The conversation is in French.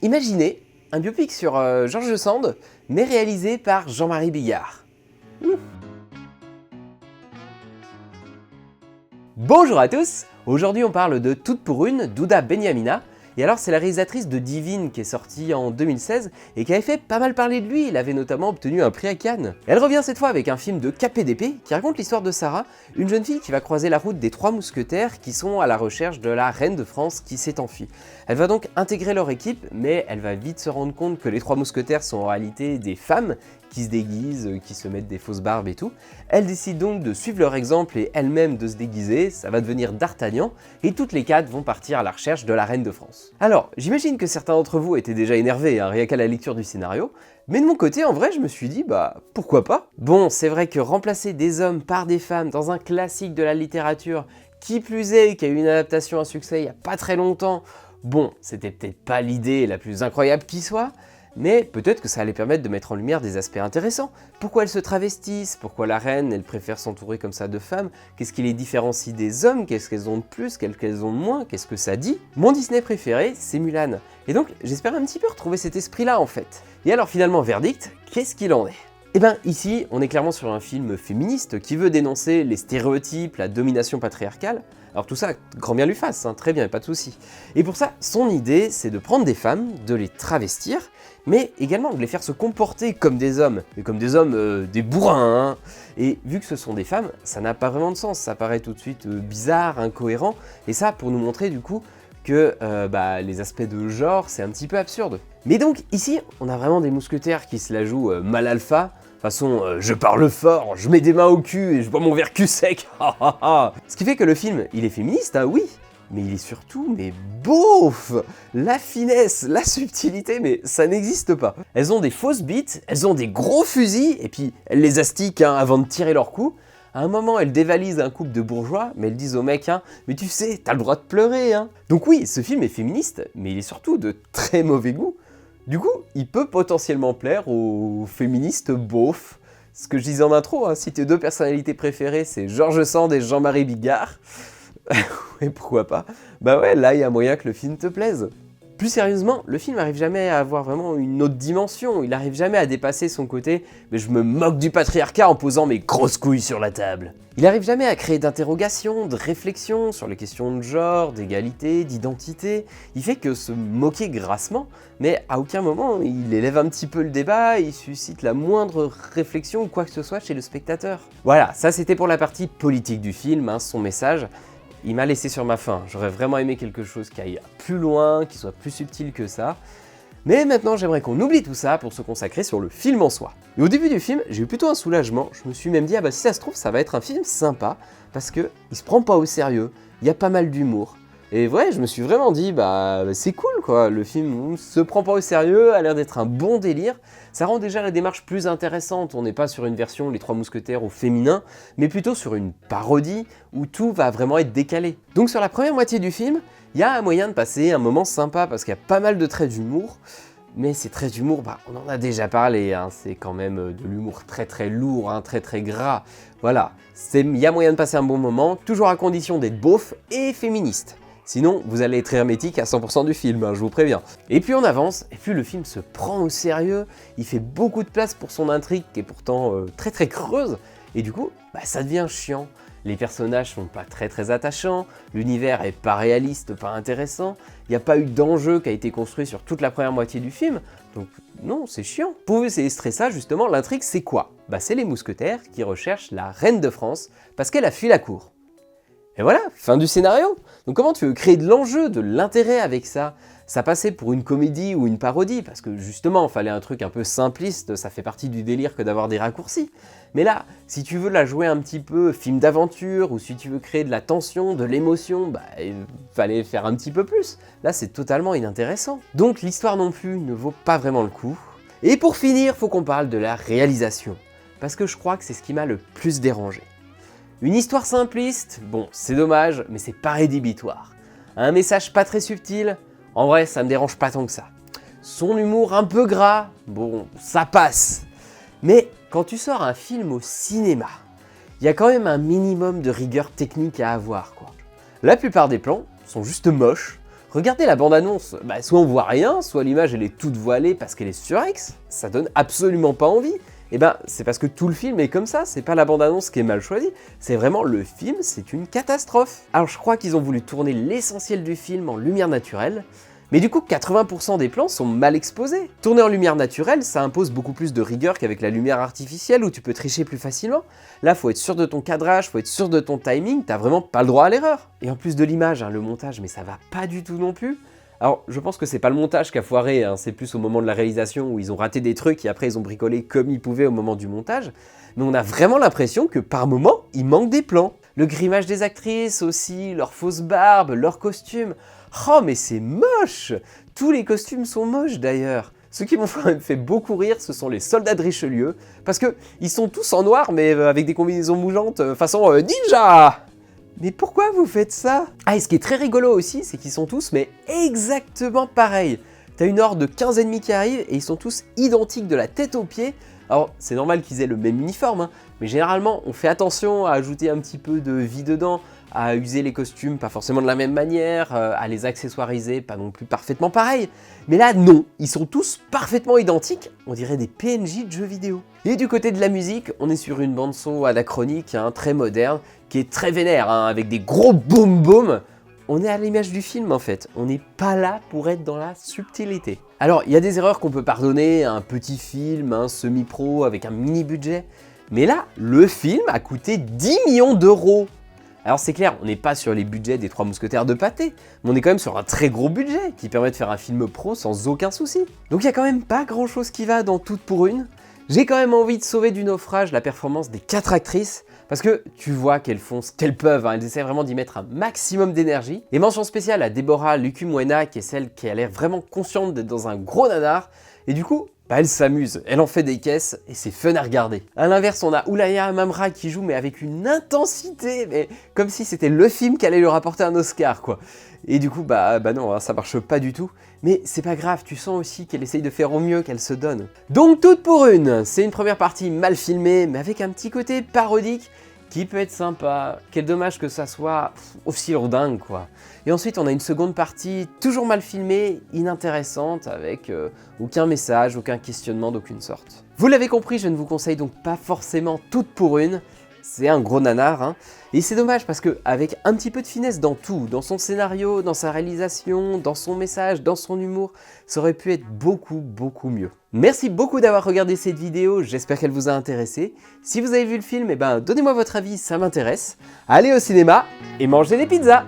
Imaginez un biopic sur George Sand, mais réalisé par Jean-Marie Bigard. Bonjour à tous, aujourd'hui on parle de Toutes pour une d'Houda Benyamina. Et alors c'est la réalisatrice de Divine qui est sortie en 2016 et qui avait fait pas mal parler de lui, il avait notamment obtenu un prix à Cannes. Elle revient cette fois avec un film de KPDP qui raconte l'histoire de Sarah, une jeune fille qui va croiser la route des trois mousquetaires qui sont à la recherche de la reine de France qui s'est enfuie. Elle va donc intégrer leur équipe, mais elle va vite se rendre compte que les trois mousquetaires sont en réalité des femmes qui se déguisent, qui se mettent des fausses barbes et tout. Elle décide donc de suivre leur exemple et elle-même de se déguiser, ça va devenir D'Artagnan, et toutes les quatre vont partir à la recherche de la reine de France. Alors, j'imagine que certains d'entre vous étaient déjà énervés, rien qu'à la lecture du scénario, mais de mon côté, en vrai, je me suis dit, pourquoi pas? Bon, c'est vrai que remplacer des hommes par des femmes dans un classique de la littérature, qui plus est, qui a eu une adaptation à succès il y a pas très longtemps, bon, c'était peut-être pas l'idée la plus incroyable qui soit, mais peut-être que ça allait permettre de mettre en lumière des aspects intéressants. Pourquoi elles se travestissent? Pourquoi la reine, elle préfère s'entourer comme ça de femmes? Qu'est-ce qui les différencie des hommes? Qu'est-ce qu'elles ont de plus? Qu'elles ont de moins? Qu'est-ce que ça dit? Mon Disney préféré, c'est Mulan. Et donc, j'espère un petit peu retrouver cet esprit-là en fait. Et alors finalement, verdict, qu'est-ce qu'il en est? Eh bien ici, on est clairement sur un film féministe qui veut dénoncer les stéréotypes, la domination patriarcale. Alors tout ça, grand bien lui fasse, très bien, pas de souci. Et pour ça, son idée, c'est de prendre des femmes, de les travestir, mais également de les faire se comporter comme des hommes, et comme des hommes, des bourrins. Et vu que ce sont des femmes, ça n'a pas vraiment de sens, ça paraît tout de suite bizarre, incohérent, et ça pour nous montrer du coup que les aspects de genre, c'est un petit peu absurde. Mais donc ici, on a vraiment des mousquetaires qui se la jouent mal alpha, façon je parle fort, je mets des mains au cul et je bois mon verre cul sec. Ce qui fait que le film, il est féministe, oui, mais il est surtout, beauf. La finesse, la subtilité, mais ça n'existe pas. Elles ont des fausses bites, elles ont des gros fusils, et puis elles les astiquent avant de tirer leur coup. À un moment, elles dévalisent un couple de bourgeois, mais elles disent au mec, mais tu sais, t'as le droit de pleurer. Donc oui, ce film est féministe, mais il est surtout de très mauvais goût. Du coup, il peut potentiellement plaire aux féministes beaufs. Ce que je disais en intro, si tes deux personnalités préférées, c'est George Sand et Jean-Marie Bigard, ouais, pourquoi pas, là, il y a moyen que le film te plaise. Plus sérieusement, le film n'arrive jamais à avoir vraiment une autre dimension, il n'arrive jamais à dépasser son côté « mais je me moque du patriarcat en posant mes grosses couilles sur la table ». Il n'arrive jamais à créer d'interrogations, de réflexions sur les questions de genre, d'égalité, d'identité. Il fait que se moquer grassement, mais à aucun moment il élève un petit peu le débat, il suscite la moindre réflexion ou quoi que ce soit chez le spectateur. Voilà, ça c'était pour la partie politique du film, son message. Il m'a laissé sur ma faim, j'aurais vraiment aimé quelque chose qui aille plus loin, qui soit plus subtil que ça. Mais maintenant j'aimerais qu'on oublie tout ça pour se consacrer sur le film en soi. Et au début du film, j'ai eu plutôt un soulagement, je me suis même dit si ça se trouve ça va être un film sympa, parce que il se prend pas au sérieux, il y a pas mal d'humour. Et ouais, je me suis vraiment dit, c'est cool quoi, le film se prend pas au sérieux, a l'air d'être un bon délire, ça rend déjà la démarche plus intéressante, on n'est pas sur une version Les Trois Mousquetaires au féminin, mais plutôt sur une parodie où tout va vraiment être décalé. Donc sur la première moitié du film, il y a un moyen de passer un moment sympa parce qu'il y a pas mal de traits d'humour, mais ces traits d'humour, on en a déjà parlé, c'est quand même de l'humour très très lourd, très très gras, voilà, il y a moyen de passer un bon moment, toujours à condition d'être beauf et féministe. Sinon, vous allez être hermétique à 100% du film, je vous préviens. Et plus on avance, et plus le film se prend au sérieux, il fait beaucoup de place pour son intrigue qui est pourtant très très creuse, et du coup, ça devient chiant. Les personnages sont pas très très attachants, l'univers est pas réaliste, pas intéressant, il n'y a pas eu d'enjeu qui a été construit sur toute la première moitié du film, donc non, c'est chiant. Pour illustrer ça, justement, l'intrigue c'est quoi? C'est les mousquetaires qui recherchent la reine de France parce qu'elle a fui la cour. Et voilà, fin du scénario. Donc comment tu veux créer de l'enjeu, de l'intérêt avec ça? Ça passait pour une comédie ou une parodie, parce que justement, il fallait un truc un peu simpliste, ça fait partie du délire que d'avoir des raccourcis. Mais là, si tu veux la jouer un petit peu film d'aventure, ou si tu veux créer de la tension, de l'émotion, il fallait faire un petit peu plus. Là, c'est totalement inintéressant. Donc l'histoire non plus ne vaut pas vraiment le coup. Et pour finir, faut qu'on parle de la réalisation, parce que je crois que c'est ce qui m'a le plus dérangé. Une histoire simpliste, bon, c'est dommage, mais c'est pas rédhibitoire. Un message pas très subtil, en vrai, ça me dérange pas tant que ça. Son humour un peu gras, bon, ça passe. Mais quand tu sors un film au cinéma, il y a quand même un minimum de rigueur technique à avoir, quoi. La plupart des plans sont juste moches, Regardez la bande-annonce, soit on voit rien, soit l'image elle est toute voilée parce qu'elle est surex, ça donne absolument pas envie. Et c'est parce que tout le film est comme ça, c'est pas la bande-annonce qui est mal choisie, c'est vraiment le film, c'est une catastrophe. Alors je crois qu'ils ont voulu tourner l'essentiel du film en lumière naturelle, mais du coup 80% des plans sont mal exposés. Tourner en lumière naturelle, ça impose beaucoup plus de rigueur qu'avec la lumière artificielle où tu peux tricher plus facilement. Là, faut être sûr de ton cadrage, faut être sûr de ton timing, t'as vraiment pas le droit à l'erreur. Et en plus de l'image, le montage, mais ça va pas du tout non plus. Alors, je pense que c'est pas le montage qui a foiré, c'est plus au moment de la réalisation où ils ont raté des trucs et après ils ont bricolé comme ils pouvaient au moment du montage. Mais on a vraiment l'impression que par moment, il manque des plans. Le grimage des actrices aussi, leurs fausses barbes, leurs costumes. Oh mais c'est moche! Tous les costumes sont moches d'ailleurs. Ceux qui m'ont quand même fait beaucoup rire, ce sont les soldats de Richelieu, parce que ils sont tous en noir mais avec des combinaisons moulantes façon ninja! Mais pourquoi vous faites ça? Ah, et ce qui est très rigolo aussi, c'est qu'ils sont tous mais exactement pareils. T'as une horde de 15 ennemis qui arrivent et ils sont tous identiques de la tête aux pieds. Alors, c'est normal qu'ils aient le même uniforme, mais généralement, on fait attention à ajouter un petit peu de vie dedans, à user les costumes pas forcément de la même manière, à les accessoiriser pas non plus parfaitement pareil. Mais là, non, ils sont tous parfaitement identiques, on dirait des PNJ de jeux vidéo. Et du côté de la musique, on est sur une bande-son anachronique, très moderne, qui est très vénère, avec des gros boom boom. On est à l'image du film en fait, on n'est pas là pour être dans la subtilité. Alors il y a des erreurs qu'on peut pardonner, un petit film, un semi-pro avec un mini budget, mais là, le film a coûté 10 millions d'euros. Alors c'est clair, on n'est pas sur les budgets des 3 mousquetaires de Pathé, mais on est quand même sur un très gros budget qui permet de faire un film pro sans aucun souci. Donc il y a quand même pas grand chose qui va dans Toutes pour une. J'ai quand même envie de sauver du naufrage la performance des 4 actrices, parce que tu vois qu'elles font ce qu'elles peuvent, elles essaient vraiment d'y mettre un maximum d'énergie. Et mention spéciale à Deborah Lukumwena, qui est celle qui a l'air vraiment consciente d'être dans un gros nanar, et du coup, elle s'amuse, elle en fait des caisses, et c'est fun à regarder. A l'inverse, on a Oulaya Mamra qui joue, mais avec une intensité, mais comme si c'était le film qui allait lui rapporter un Oscar, quoi. Et du coup, non, ça marche pas du tout. Mais c'est pas grave, tu sens aussi qu'elle essaye de faire au mieux, qu'elle se donne. Donc Toutes pour une, c'est une première partie mal filmée, mais avec un petit côté parodique qui peut être sympa. Quel dommage que ça soit aussi lourdingue, quoi. Et ensuite, on a une seconde partie toujours mal filmée, inintéressante, avec aucun message, aucun questionnement d'aucune sorte. Vous l'avez compris, je ne vous conseille donc pas forcément Toutes pour une. C'est un gros nanar, Et c'est dommage parce qu'avec un petit peu de finesse dans tout, dans son scénario, dans sa réalisation, dans son message, dans son humour, ça aurait pu être beaucoup mieux. Merci beaucoup d'avoir regardé cette vidéo, j'espère qu'elle vous a intéressé. Si vous avez vu le film, donnez-moi votre avis, ça m'intéresse. Allez au cinéma et mangez des pizzas!